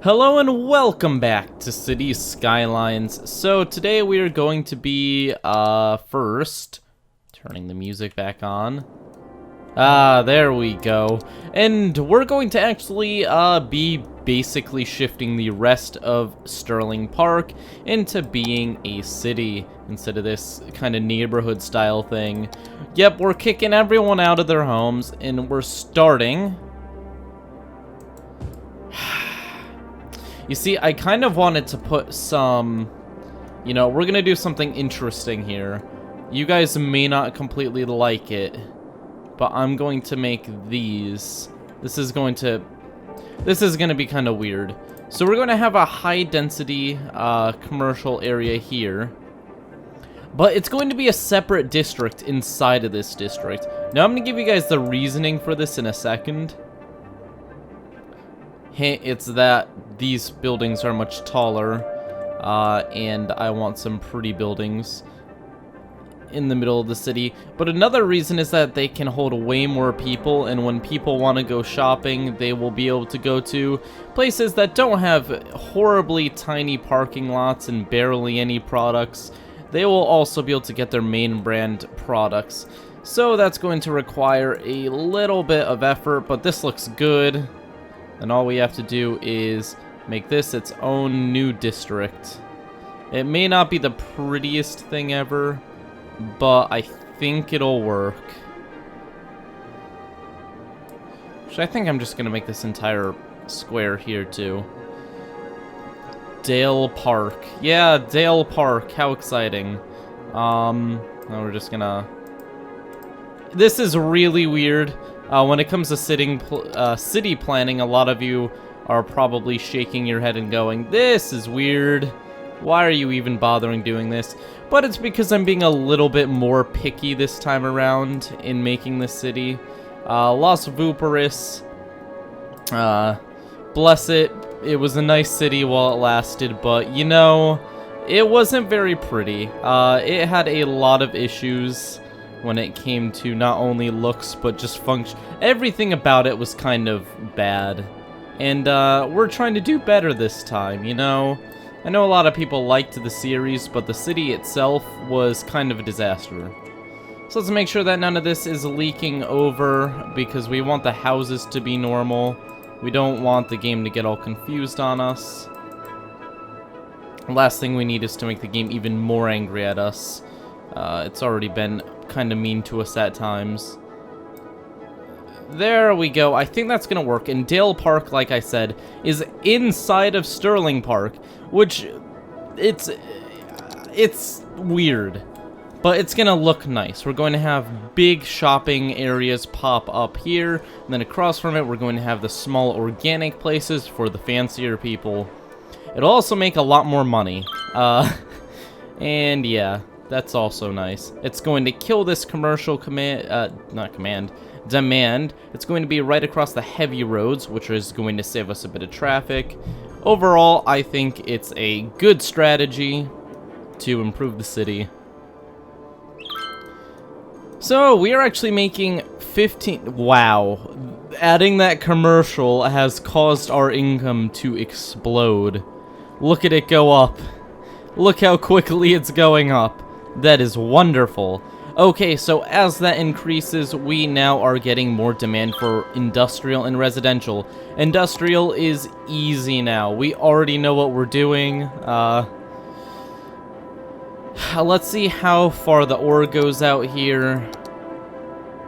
Hello and welcome back to City Skylines. So today we are going to be, first, turning the music back on. There we go. And we're going to actually, be basically shifting the rest of Sterling Park into being a city instead of this kind of neighborhood style thing. Yep, we're kicking everyone out of their homes and we're starting... You see, I kind of wanted to put some, we're going to do something interesting here. You guys may not completely like it, but I'm going to make these. This is going to be kind of weird. So we're going to have a high density commercial area here, but it's going to be a separate district inside of this district. Now I'm going to give you guys the reasoning for this in a second. It's that these buildings are much taller, and I want some pretty buildings in the middle of the city. But another reason is that they can hold way more people, and when people want to go shopping, they will be able to go to places that don't have horribly tiny parking lots and barely any products. They will also be able to get their main brand products. So that's going to require a little bit of effort, but this looks good. And all we have to do is make this its own new district. It may not be the prettiest thing ever, but I think it'll work. Actually, I think I'm just going to make this entire square here, too. Dale Park. Yeah, Dale Park. How exciting. Now we're just going to... This is really weird. When it comes to city planning, a lot of you are probably shaking your head and going, "This is weird. Why are you even bothering doing this?" But it's because I'm being a little bit more picky this time around in making this city. Las Vooperis, bless it. It was a nice city while it lasted, but it wasn't very pretty. It had a lot of issues when it came to not only looks, but just function. Everything about it was kind of bad. And, we're trying to do better this time, I know a lot of people liked the series, but the city itself was kind of a disaster. So let's make sure that none of this is leaking over, because we want the houses to be normal. We don't want the game to get all confused on us. The last thing we need is to make the game even more angry at us. It's already been kind of mean to us at times. There we go. I think that's gonna work. And Dale Park, like I said, is inside of Sterling Park, which it's weird, but it's gonna look nice. We're going to have big shopping areas pop up here, and then across from it we're going to have the small organic places for the fancier people. It'll also make a lot more money. And yeah, that's also nice. It's going to kill this commercial demand. It's going to be right across the heavy roads, which is going to save us a bit of traffic. Overall, I think it's a good strategy to improve the city. So, we are actually making 15... Wow. Adding that commercial has caused our income to explode. Look at it go up. Look how quickly it's going up. That is wonderful. Okay, so as that increases, we now are getting more demand for industrial and residential. Industrial is easy now. We already know what we're doing. Let's see how far the ore goes out here.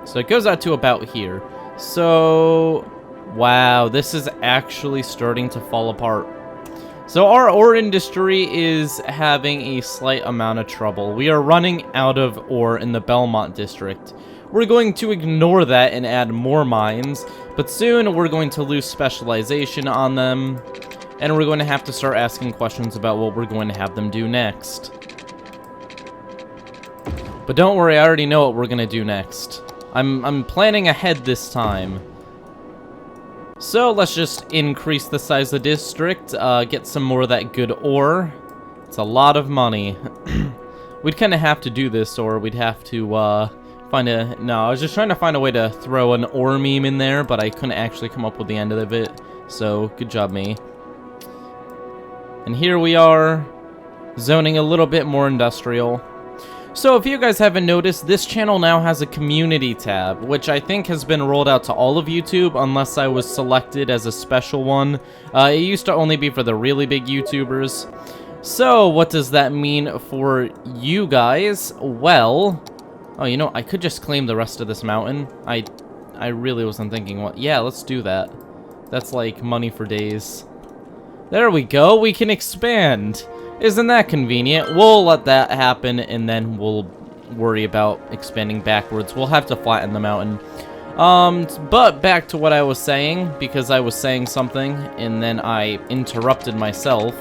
So it goes out to about here. So, wow, this is actually starting to fall apart. So our ore industry is having a slight amount of trouble. We are running out of ore in the Belmont district. We're going to ignore that and add more mines, but soon we're going to lose specialization on them, and we're going to have to start asking questions about what we're going to have them do next. But don't worry, I already know what we're going to do next. I'm planning ahead this time. So let's just increase the size of the district, get some more of that good ore. It's a lot of money. We'd kind of have to do this, or we'd have to find a... No, I was just trying to find a way to throw an ore meme in there, but I couldn't actually come up with the end of it. So, good job, me. And here we are, zoning a little bit more industrial. So if you guys haven't noticed, this channel now has a community tab, which I think has been rolled out to all of YouTube, unless I was selected as a special one. It used to only be for the really big YouTubers. So what does that mean for you guys? Well, oh, you know, I could just claim the rest of this mountain. I really wasn't thinking what. Yeah, let's do that. That's like money for days. There we go. We can expand. Isn't that convenient? We'll let that happen, and then we'll worry about expanding backwards. We'll have to flatten the mountain. But back to what I was saying, because I was saying something, and then I interrupted myself.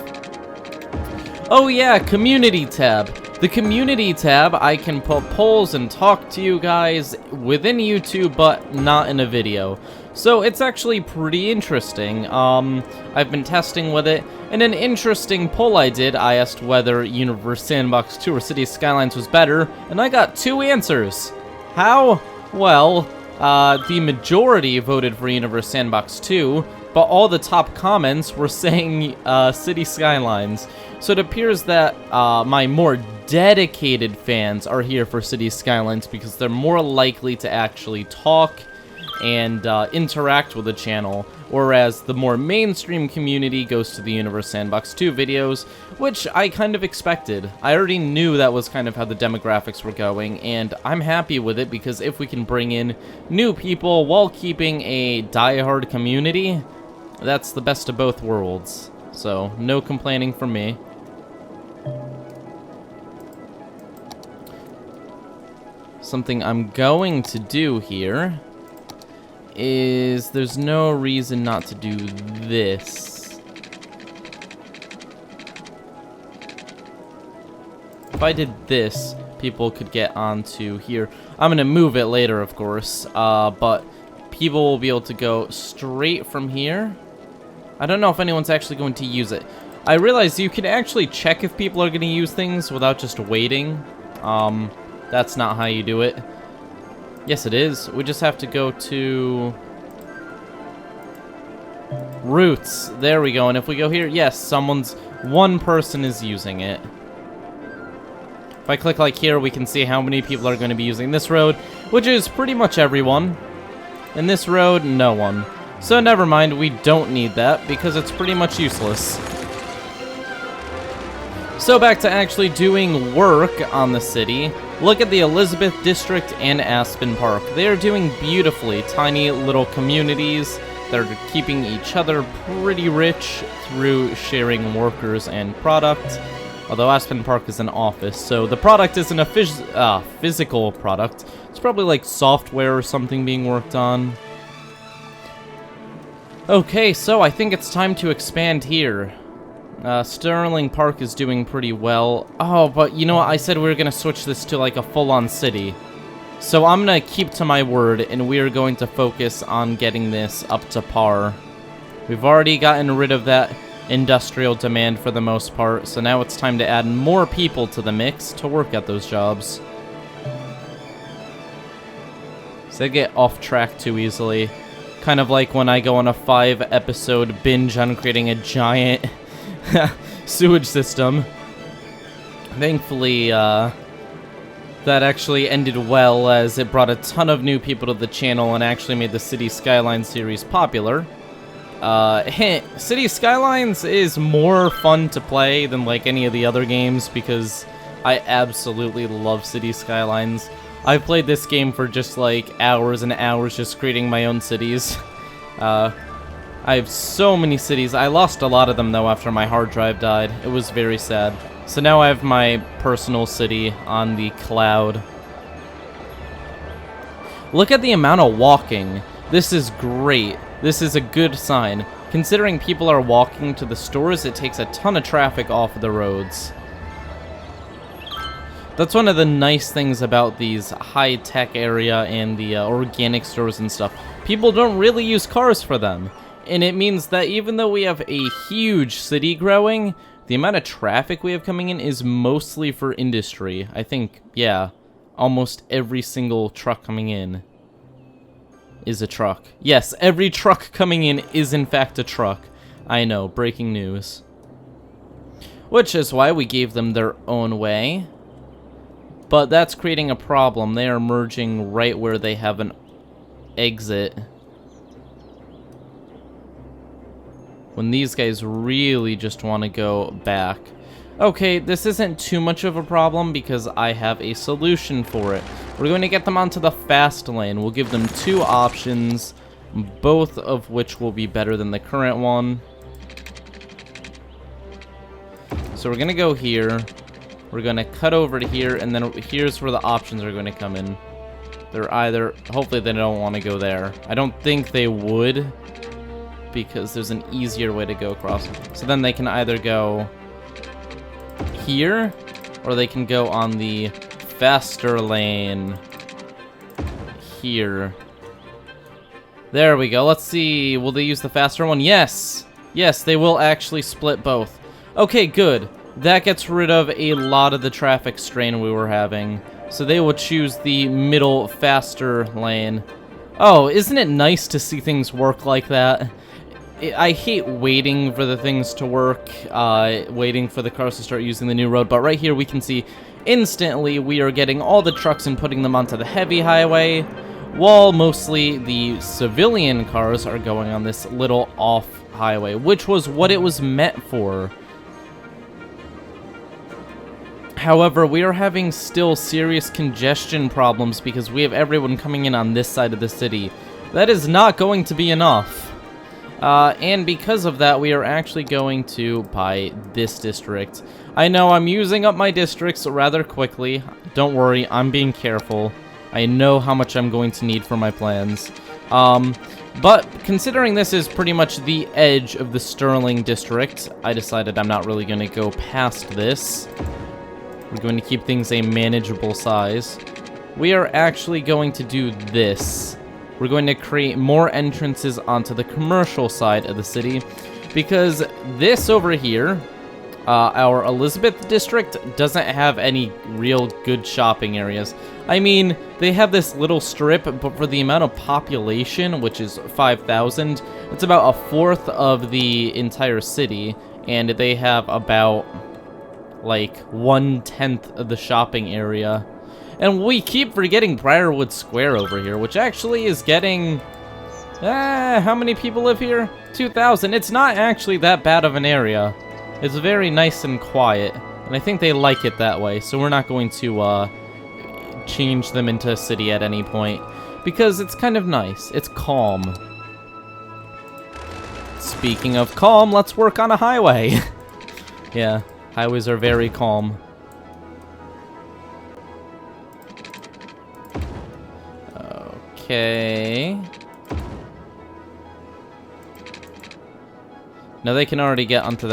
Oh yeah, community tab. The community tab, I can put polls and talk to you guys within YouTube, but not in a video. So it's actually pretty interesting. I've been testing with it. In an interesting poll I did, I asked whether Universe Sandbox 2 or City Skylines was better, and I got 2 answers. How? Well, the majority voted for Universe Sandbox 2, but all the top comments were saying City Skylines. So it appears that my more dedicated fans are here for City Skylines because they're more likely to actually talk and interact with the channel, whereas the more mainstream community goes to the Universe Sandbox 2 videos, which I kind of expected. I already knew that was kind of how the demographics were going, and I'm happy with it because if we can bring in new people while keeping a diehard community, that's the best of both worlds. So, no complaining from me. Something I'm going to do here is there's no reason not to do this. If I did this, people could get onto here. I'm gonna move it later, of course, but people will be able to go straight from here. I don't know if anyone's actually going to use it. I realize you can actually check if people are going to use things without just waiting. That's not how you do it. Yes, it is. We just have to go to routes. There we go. And if we go here, yes, one person is using it. If I click like here, we can see how many people are going to be using this road, which is pretty much everyone. And this road, no one. So never mind, we don't need that because it's pretty much useless. So back to actually doing work on the city. Look at the Elizabeth District and Aspen Park. They are doing beautifully. Tiny little communities that are keeping each other pretty rich through sharing workers and product. Although Aspen Park is an office, so the product isn't a physical product. It's probably like software or something being worked on. Okay, so I think it's time to expand here. Sterling Park is doing pretty well. Oh, but you know what? I said we were going to switch this to like a full-on city. So I'm going to keep to my word, and we are going to focus on getting this up to par. We've already gotten rid of that industrial demand for the most part, so now it's time to add more people to the mix to work at those jobs. So I get off track too easily. Kind of like when I go on a 5-episode binge on creating a giant sewage system. Thankfully, that actually ended well, as it brought a ton of new people to the channel and actually made the City Skylines series popular. Hint, City Skylines is more fun to play than like any of the other games because I absolutely love City Skylines. I've played this game for just like hours and hours just creating my own cities. I have so many cities. I lost a lot of them though after my hard drive died. It was very sad. So now I have my personal city on the cloud. Look at the amount of walking. This is great. This is a good sign. Considering people are walking to the stores, it takes a ton of traffic off the roads. That's one of the nice things about these high-tech area and the organic stores and stuff. People don't really use cars for them. And it means that even though we have a huge city growing, the amount of traffic we have coming in is mostly for industry. I think, yeah, almost every single truck coming in is a truck. Yes, every truck coming in is in fact a truck. I know, breaking news. which is why we gave them their own way. But that's creating a problem. They are merging right where they have an exit, when these guys really just want to go back. Okay, this isn't too much of a problem because I have a solution for it. We're going to get them onto the fast lane. We'll give them 2 options, both of which will be better than the current one. So we're going to go here. We're going to cut over to here, and then here's where the options are going to come in. They're either... hopefully they don't want to go there. I don't think they would, because there's an easier way to go across. So then they can either go here, or they can go on the faster lane here. There we go. Let's see. Will they use the faster one? Yes. Yes, they will actually split both. Okay, good. That gets rid of a lot of the traffic strain we were having. So they will choose the middle, faster lane. Oh, isn't it nice to see things work like that? I hate waiting for the things to work, waiting for the cars to start using the new road, but right here we can see instantly we are getting all the trucks and putting them onto the heavy highway, while mostly the civilian cars are going on this little off highway, which was what it was meant for. However, we are having still serious congestion problems because we have everyone coming in on this side of the city. That is not going to be enough. And because of that, we are actually going to buy this district. I know I'm using up my districts rather quickly. Don't worry, I'm being careful. I know how much I'm going to need for my plans. But considering this is pretty much the edge of the Sterling district, I decided I'm not really going to go past this. We're going to keep things a manageable size. We are actually going to do this. We're going to create more entrances onto the commercial side of the city, because this over here, our Elizabeth district, doesn't have any real good shopping areas. I mean, they have this little strip, but for the amount of population, which is 5,000, it's about 1/4 of the entire city, and they have about, like, 1/10 of the shopping area. And we keep forgetting Briarwood Square over here, which actually is getting... how many people live here? 2,000. It's not actually that bad of an area. It's very nice and quiet, and I think they like it that way, so we're not going to change them into a city at any point, because it's kind of nice. It's calm. Speaking of calm, let's work on a highway. Yeah, highways are very calm. Okay. Now they can already get onto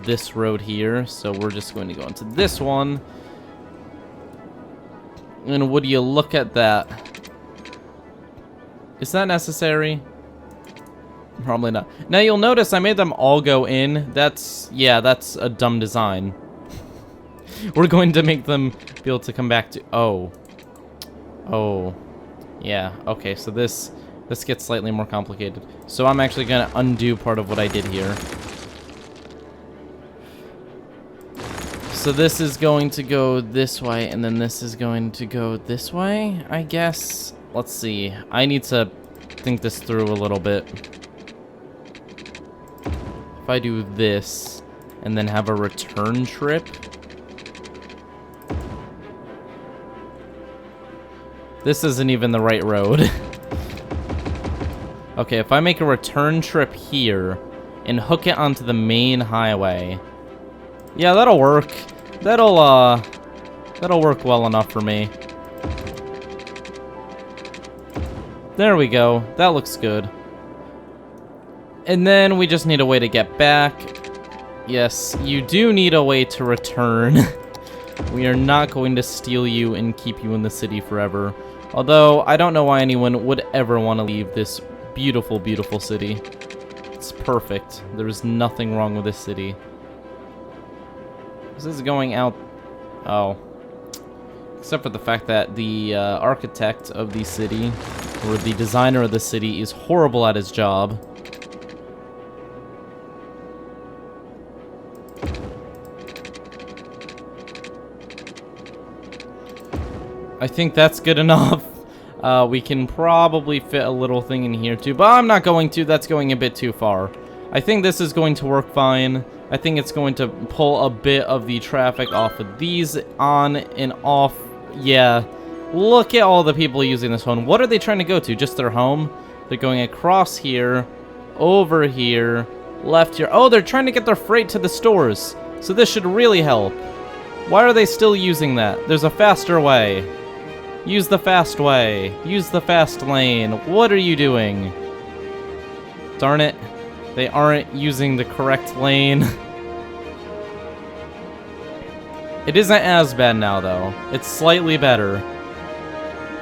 this road here, so we're just going to go into this one. And would you look at that? Is that necessary? Probably not. Now you'll notice I made them all go in. That's a dumb design. We're going to make them be able to come back to... Oh. Yeah, okay, so this gets slightly more complicated. So I'm actually going to undo part of what I did here. So this is going to go this way, and then this is going to go this way, I guess. Let's see. I need to think this through a little bit. If I do this, and then have a return trip... This isn't even the right road. Okay, if I make a return trip here and hook it onto the main highway. Yeah, that'll work. That'll work well enough for me. There we go. That looks good. And then we just need a way to get back. Yes, you do need a way to return. We are not going to steal you and keep you in the city forever. Although, I don't know why anyone would ever want to leave this beautiful, beautiful city. It's perfect. There's nothing wrong with this city. This is going out... Oh. Except for the fact that the architect of the city, or the designer of the city, is horrible at his job. I think that's good enough. We can probably fit a little thing in here too, but I'm not going to. That's going a bit too far. I think this is going to work fine. I think it's going to pull a bit of the traffic off of these on and off. Yeah. Look at all the people using this phone. What are they trying to go to? Just their home? They're going across here, over here, left here. Oh, they're trying to get their freight to the stores. So this should really help. Why are they still using that? There's a faster way. Use the fast way. Use the fast lane. What are you doing? Darn it. They aren't using the correct lane. It isn't as bad now, though. It's slightly better.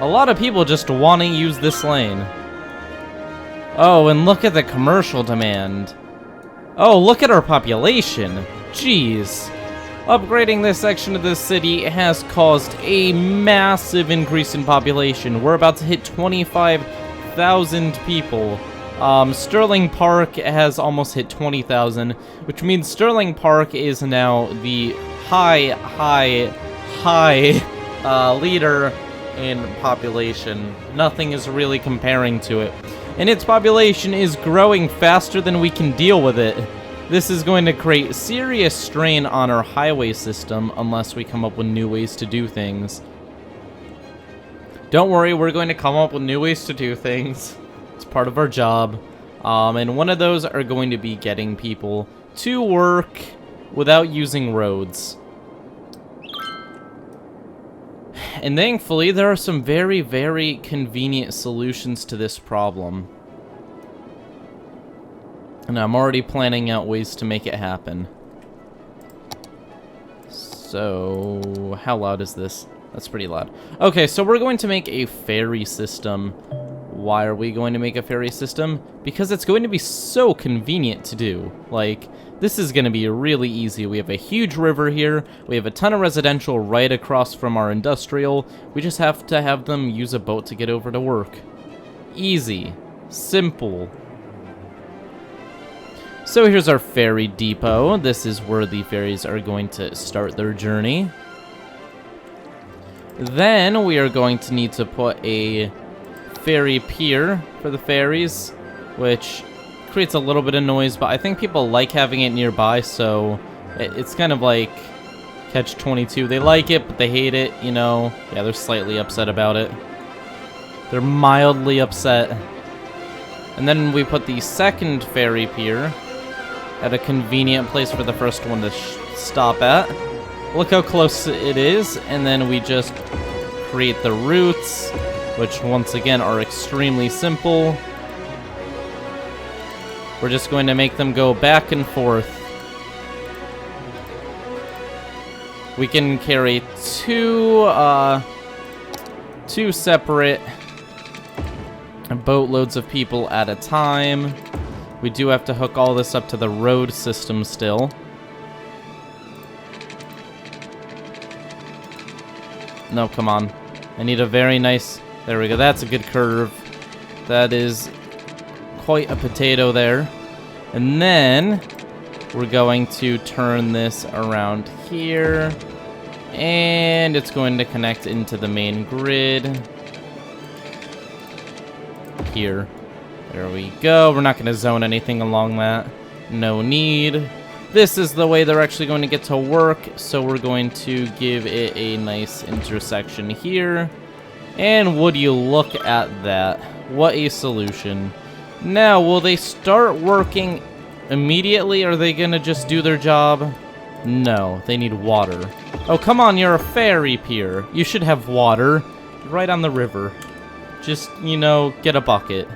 A lot of people just want to use this lane. Oh, and look at the commercial demand. Oh, look at our population. Jeez. Upgrading this section of the city has caused a massive increase in population. We're about to hit 25,000 people. Sterling Park has almost hit 20,000, which means Sterling Park is now the high leader in population. Nothing is really comparing to it. And its population is growing faster than we can deal with it. This is going to create serious strain on our highway system unless we come up with new ways to do things. Don't worry, we're going to come up with new ways to do things. It's part of our job. And one of those are going to be getting people to work without using roads. And thankfully, there are some very, very convenient solutions to this problem. And I'm already planning out ways to make it happen. So, how loud is this? That's pretty loud. Okay, so we're going to make a ferry system. Why are we going to make a ferry system? Because it's going to be so convenient to do. Like, this is going to be really easy. We have a huge river here. We have a ton of residential right across from our industrial. We just have to have them use a boat to get over to work. Easy. Simple. So here's our ferry depot. This is where the ferries are going to start their journey. Then we are going to need to put a ferry pier for the ferries, which creates a little bit of noise, but I think people like having it nearby, so it's kind of like Catch-22. They like it, but they hate it, you know. Yeah, they're slightly upset about it. They're mildly upset. And then we put the second ferry pier at a convenient place for the first one to stop at. Look how close it is, and then we just create the routes, which once again are extremely simple. We're just going to make them go back and forth. We can carry two separate boatloads of people at a time. We do have to hook all this up to the road system still. No, come on. I need a very nice... There we go. That's a good curve. That is quite a potato there. And then we're going to turn this around here. And it's going to connect into the main grid. Here. There we go. We're not going to zone anything along that. No need. This is the way they're actually going to get to work, so we're going to give it a nice intersection here. And would you look at that? What a solution. Now, will they start working immediately? Or are they going to just do their job? No, they need water. Oh, come on, you're a ferry pier. You should have water right on the river. Just, you know, get a bucket.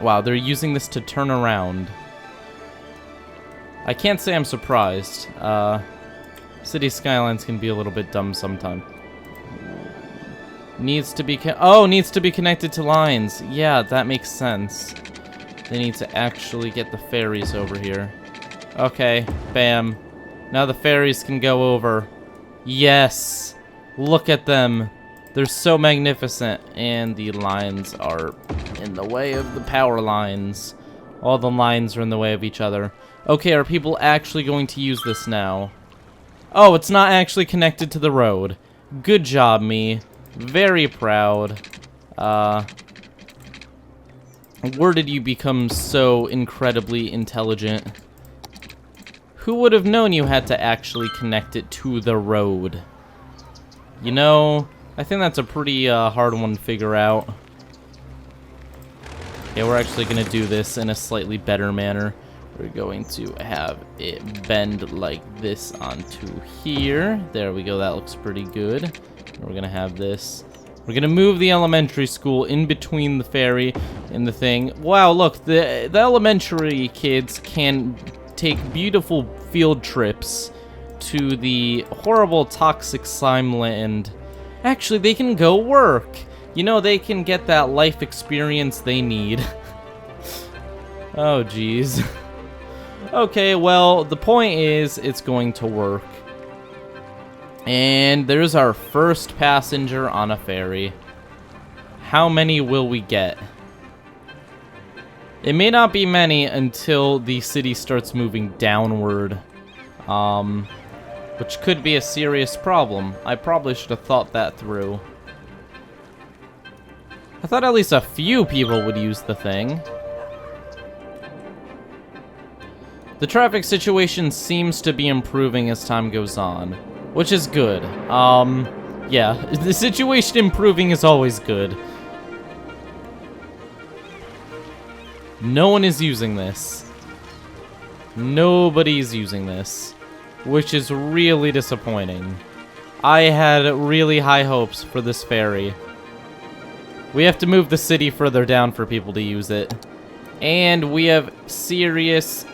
Wow, they're using this to turn around. I can't say I'm surprised. City Skylines can be a little bit dumb sometimes. Needs to be connected to lines. Yeah, that makes sense. They need to actually get the ferries over here. Okay, bam. Now the ferries can go over. Yes! Look at them. They're so magnificent. And the lines are in the way of the power lines. All the lines are in the way of each other. Okay, are people actually going to use this now? Oh, it's not actually connected to the road. Good job, me. Very proud. Where did you become so incredibly intelligent? Who would have known you had to actually connect it to the road? You know, I think that's a pretty hard one to figure out. Okay, we're actually going to do this in a slightly better manner. We're going to have it bend like this onto here. There we go, that looks pretty good. We're going to have this. We're going to move the elementary school in between the ferry and the thing. Wow, look, the elementary kids can take beautiful field trips to the horrible toxic slime land. Actually, they can go work. You know, they can get that life experience they need. Oh, jeez. Okay, well, the point is, it's going to work. And there's our first passenger on a ferry. How many will we get? It may not be many until the city starts moving downward. Which could be a serious problem. I probably should have thought that through. I thought at least a few people would use the thing. The traffic situation seems to be improving as time goes on, which is good. Yeah, the situation improving is always good. No one is using this. Nobody's using this, which is really disappointing. I had really high hopes for this ferry. We have to move the city further down for people to use it. And we have serious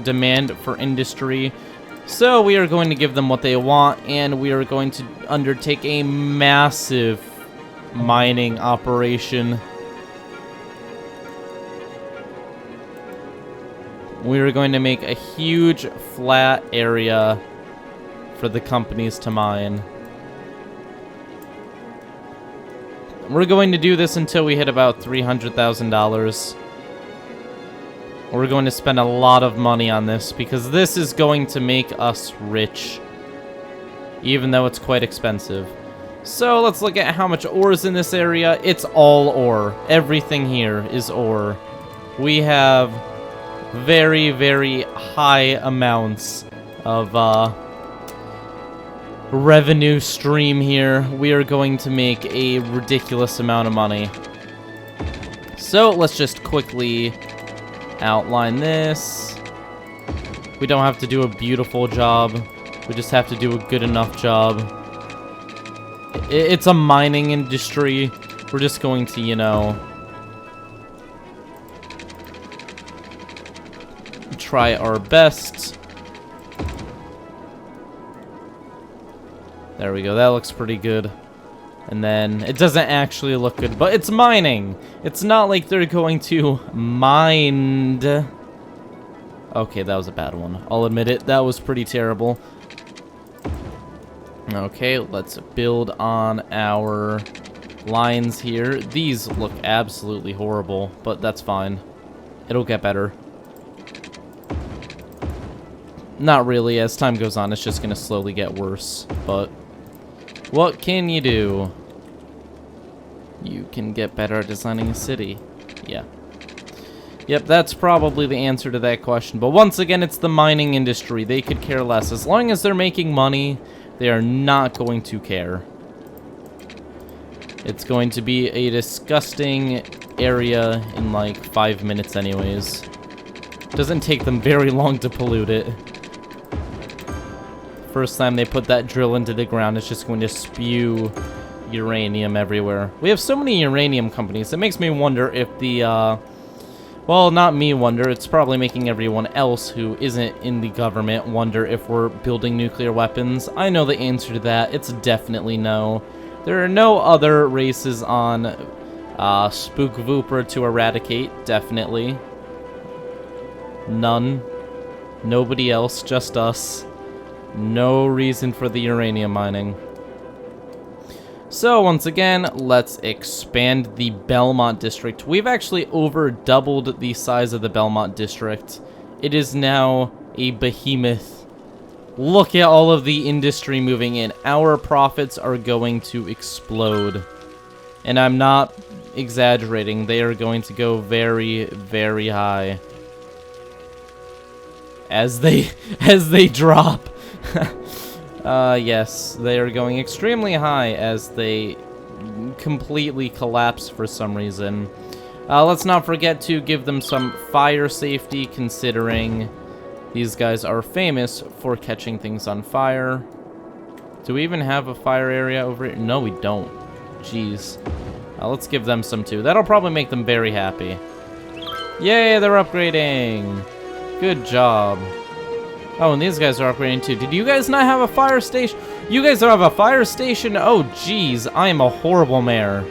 demand for industry. So we are going to give them what they want, and we are going to undertake a massive mining operation. We are going to make a huge flat area for the companies to mine. We're going to do this until we hit about $300,000. We're going to spend a lot of money on this because this is going to make us rich, even though it's quite expensive. So let's look at how much ore is in this area. It's all ore. Everything here is ore. We have very, very high amounts of revenue stream here. We are going to make a ridiculous amount of money. So let's just quickly outline this. We don't have to do a beautiful job. We just have to do a good enough job. It's a mining industry. We're just going to, you know, try our best. There we go. That looks pretty good. And then it doesn't actually look good, but it's mining. It's not like they're going to mine. Okay, that was a bad one. I'll admit it. That was pretty terrible. Okay, let's build on our lines here. These look absolutely horrible, but that's fine. It'll get better. Not really. As time goes on, it's just going to slowly get worse, but what can you do? You can get better at designing a city. Yeah. Yep, that's probably the answer to that question. But once again, it's the mining industry. They could care less. As long as they're making money, they are not going to care. It's going to be a disgusting area in like 5 minutes anyways. Doesn't take them very long to pollute it. First time they put that drill into the ground, it's just going to spew uranium everywhere. We have so many uranium companies. It makes me wonder if the, well, not me wonder. It's probably making everyone else who isn't in the government wonder if we're building nuclear weapons. I know the answer to that. It's definitely no. There are no other races on Spook Vooper to eradicate. Definitely. None. Nobody else, just us. No reason for the uranium mining. So once again, let's expand the Belmont district. We've actually over doubled the size of the Belmont district. It is now a behemoth Look at all of the industry moving in. Our profits are going to explode. And I'm not exaggerating. They are going to go very, very high. As they drop. Yes, they are going extremely high as they completely collapse for some reason. Let's not forget to give them some fire safety, considering these guys are famous for catching things on fire. Do we even have a fire area over here? No, we don't. Jeez. Let's give them some too. That'll probably make them very happy. Yay, they're upgrading. Good job. Oh, and these guys are upgrading too. Did you guys not have a fire station? You guys don't have a fire station? Oh, jeez. I am a horrible mayor.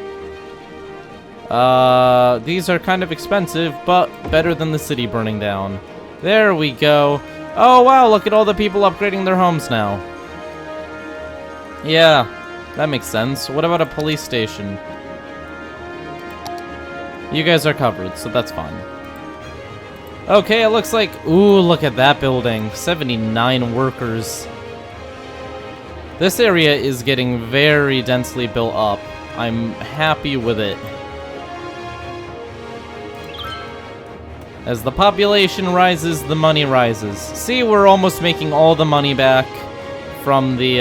These are kind of expensive, but better than the city burning down. There we go. Oh, wow, look at all the people upgrading their homes now. Yeah, that makes sense. What about a police station? You guys are covered, so that's fine. Okay, it looks like... Ooh, look at that building. 79 workers. This area is getting very densely built up. I'm happy with it. As the population rises, the money rises. See, we're almost making all the money back from the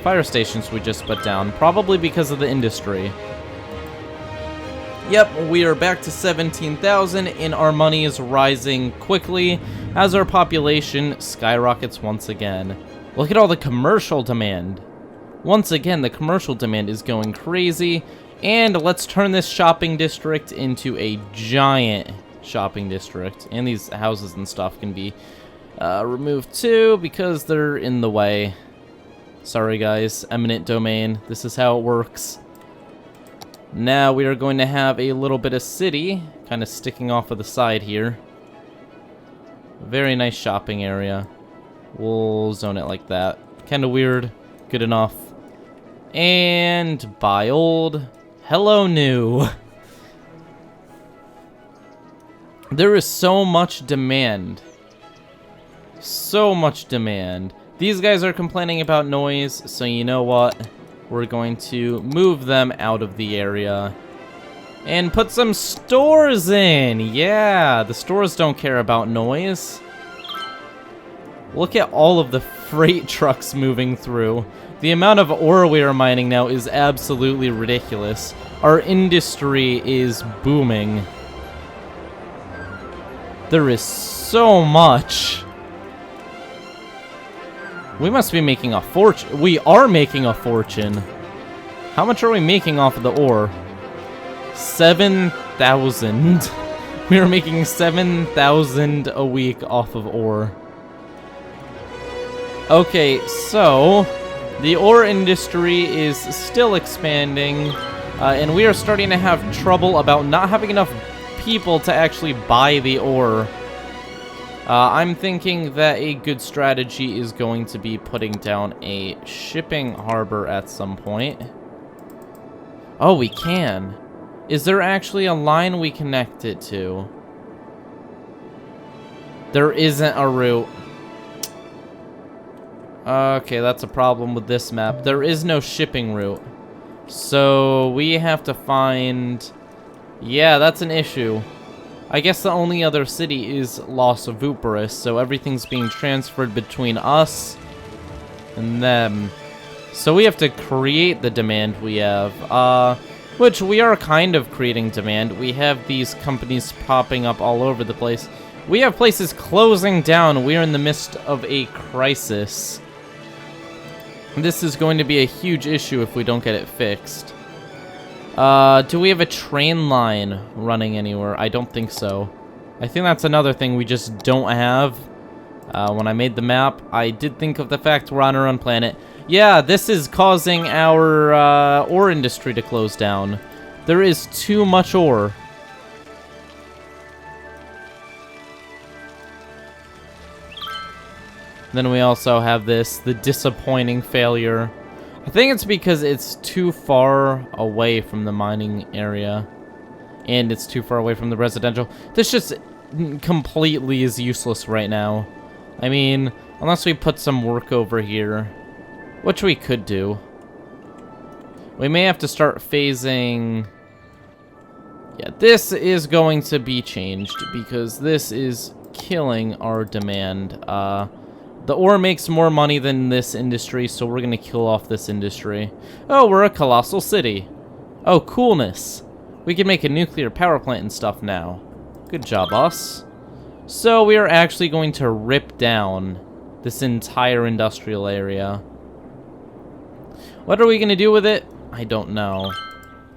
fire stations we just put down. Probably because of the industry. Yep, we are back to 17,000 and our money is rising quickly as our population skyrockets once again. Look at all the commercial demand. Once again, the commercial demand is going crazy. And let's turn this shopping district into a giant shopping district. And these houses and stuff can be removed too because they're in the way. Sorry guys, eminent domain. This is how it works. Now we are going to have a little bit of city kind of sticking off of the side here. Very nice shopping area. We'll zone it like that. Kind of weird. Good enough. And buy old. Hello new. There is so much demand. So much demand. These guys are complaining about noise, so you know what? We're going to move them out of the area and put some stores in. Yeah, the stores don't care about noise. Look at all of the freight trucks moving through. The amount of ore we are mining now is absolutely ridiculous. Our industry is booming. There is so much. We must be making a fortune. We are making a fortune. How much are we making off of the ore? 7,000. We are making 7,000 a week off of ore. Okay, so the ore industry is still expanding, and we are starting to have trouble about not having enough people to actually buy the ore. I'm thinking that a good strategy is going to be putting down a shipping harbor at some point. Oh, we can. Is there actually a line we connect it to? There isn't a route. Okay, that's a problem with this map. There is no shipping route. So we have to find... Yeah, that's an issue. I guess the only other city is Los Vooperis, so everything's being transferred between us and them. So we have to create the demand we have, which we are kind of creating demand. We have these companies popping up all over the place. We have places closing down. We are in the midst of a crisis. This is going to be a huge issue if we don't get it fixed. Do we have a train line running anywhere? I don't think so. I think that's another thing we just don't have. When I made the map, I did think of the fact we're on our own planet. Yeah, this is causing our ore industry to close down. There is too much ore. Then we also have this, the disappointing failure. I think it's because it's too far away from the mining area. And it's too far away from the residential. This just completely is useless right now. I mean, Unless we put some work over here, which we could do. We may have to start phasing... Yeah, this is going to be changed because this is killing our demand. The ore makes more money than this industry, so we're going to kill off this industry. Oh, we're a colossal city. Oh, coolness. We can make a nuclear power plant and stuff now. Good job, us. So we are actually going to rip down this entire industrial area. What are we going to do with it? I don't know.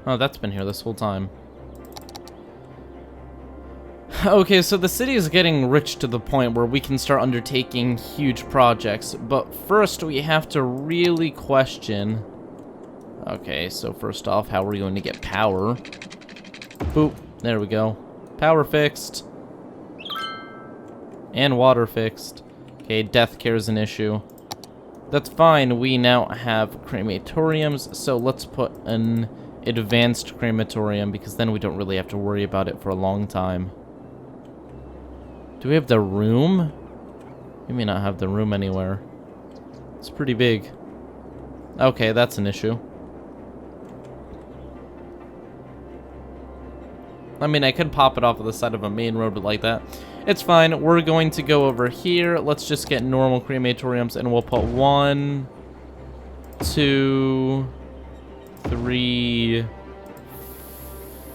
Oh, that's been here this whole time. Okay, so the city is getting rich to the point where we can start undertaking huge projects, but first we have to really question... Okay, so first off, how are we going to get power? Boop, there we go. Power fixed. And water fixed. Okay, death care is an issue. That's fine, we now have crematoriums, so let's put an advanced crematorium, because then we don't really have to worry about it for a long time. Do we have the room? We may not have the room anywhere. It's pretty big. Okay, that's an issue. I mean, I could pop it off of the side of a main road, but like that. It's fine. We're going to go over here. Let's just get normal crematoriums, and we'll put 1, 2, 3...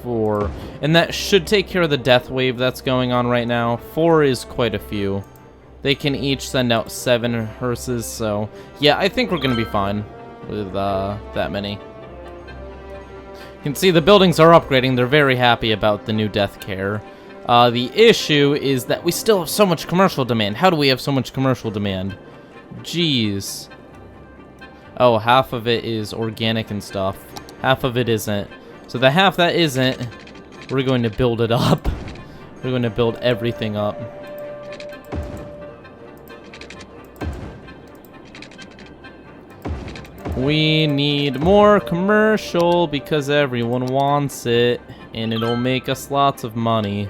4. And that should take care of the death wave that's going on right now. 4 is quite a few. They can each send out 7 hearses, so... Yeah, I think we're going to be fine with that many. You can see the buildings are upgrading. They're very happy about the new death care. The issue is that we still have so much commercial demand. How do we have so much commercial demand? Jeez. Oh, half of it is organic and stuff. Half of it isn't. So the half that isn't, we're going to build it up. We're going to build everything up. We need more commercial because everyone wants it, and it'll make us lots of money.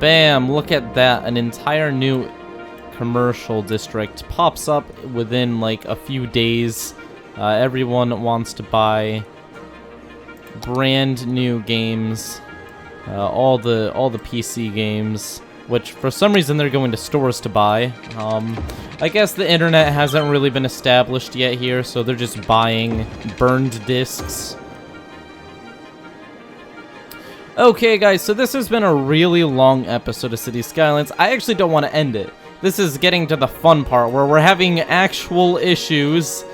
Bam, look at that. An entire new commercial district pops up within like a few days. Everyone wants to buy brand new games, all the PC games, which for some reason they're going to stores to buy. I guess the internet hasn't really been established yet here, so they're just buying burned discs. Okay, guys, so this has been a really long episode of City Skylines. I actually don't want to end it. This is getting to the fun part where we're having actual issues.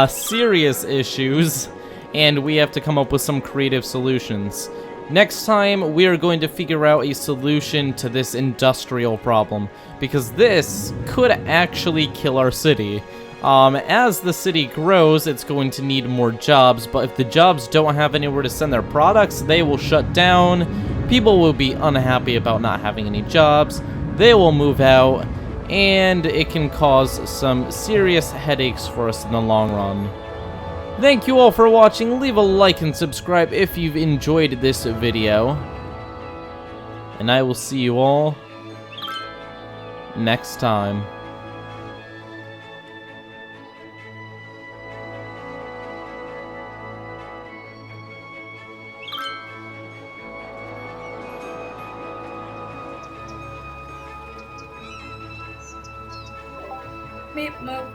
Serious issues, and we have to come up with some creative solutions. Next time, we are going to figure out a solution to this industrial problem, because this could actually kill our city. As the city grows, it's going to need more jobs, but if the jobs don't have anywhere to send their products, they will shut down. People will be unhappy about not having any jobs. They will move out. And it can cause some serious headaches for us in the long run. Thank you all for watching. Leave a like and subscribe if you've enjoyed this video. And I will see you all next time. Meep, no.